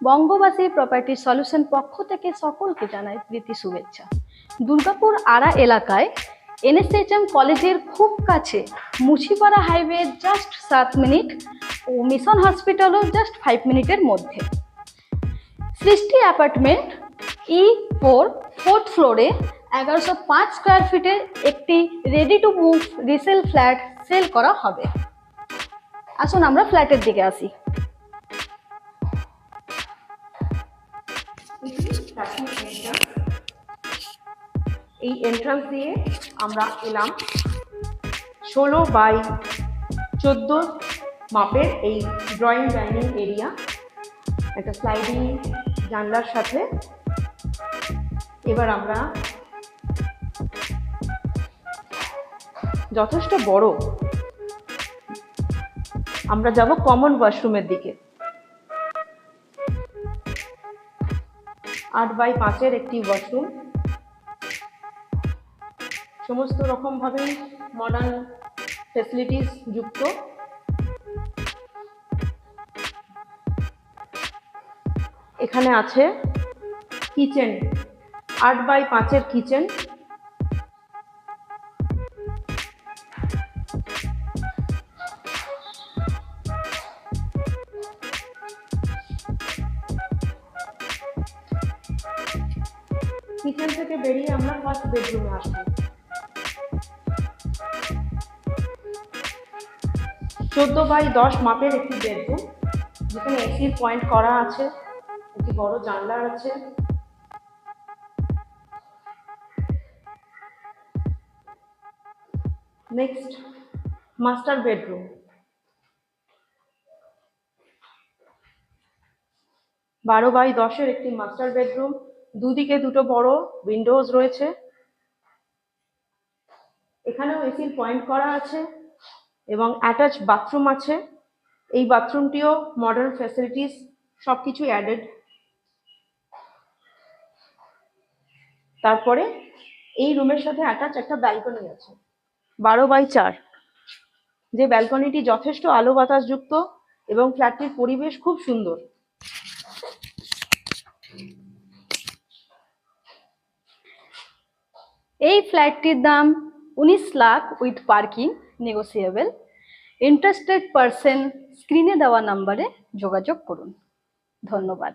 বঙ্গবাসী property solution পক্ষ থেকে সকলকে জানাই প্রীতি শুভেচ্ছা। দুর্গাপুর আড়া এলাকায় NSHM কলেজের খুব কাছে মুছিপাড়া হাইওয়ে জাস্ট 7 মিনিট ও মিশন হসপিটালও জাস্ট 5 মিনিটের মধ্যে। সৃষ্টি অ্যাপার্টমেন্ট E4 4th ফ্লোরে 1105 স্কোয়ার ফিটের একটি ready to move resale flat sale করা হবে। আসুন আমরা ফ্ল্যাটের দিকে আসি। এই এন্ট্রান্স দিয়ে আমরা এলাম 16x14 মাপের এই ড্রয়িং ডাইনিং এরিয়া, একটা স্লাইডিং জানলার সাথে। এবার আমরা যথেষ্ট বড়, আমরা যাব কমন ওয়াশরুমের দিকে। 8x5 একটি ওয়াশরুম, সমস্ত রকম ভাবে মডার্ন ফ্যাসিলিটিস যুক্ত। এখানে আছে কিচেন, 8x5 কিচেন। কিচেন থেকে বেরিয়ে আমরা ফার্স্ট বেডরুমে আসবো। 14x10 মাপের একটি বেডরুম, যেখানে এসির পয়েন্ট করা আছে, একটি বড় জানলা আছে। নেক্সট মাস্টার বেডরুম, 12x10 একটি মাস্টার বেডরুম। দুদিকে দুটো বড় উইন্ডোজ রয়েছে, এখানেও এসির পয়েন্ট করা আছে এবং অ্যাটাচ বাথরুম আছে। এই বাথরুমটিও মডার্ন ফ্যাসিলিটিস সবকিছু অ্যাডেড। তারপরে এই রুমের সাথে অ্যাটাচ একটা ব্যালকনি আছে, 12x4, যে ব্যালকনিটি যথেষ্ট আলো বাতাস যুক্ত এবং ফ্ল্যাটটির পরিবেশ খুব সুন্দর। এই ফ্ল্যাটটির দাম 19 lakh with parking, negotiable. Interested person স্ক্রিনে দেওয়া নাম্বারে যোগাযোগ করুন। ধন্যবাদ।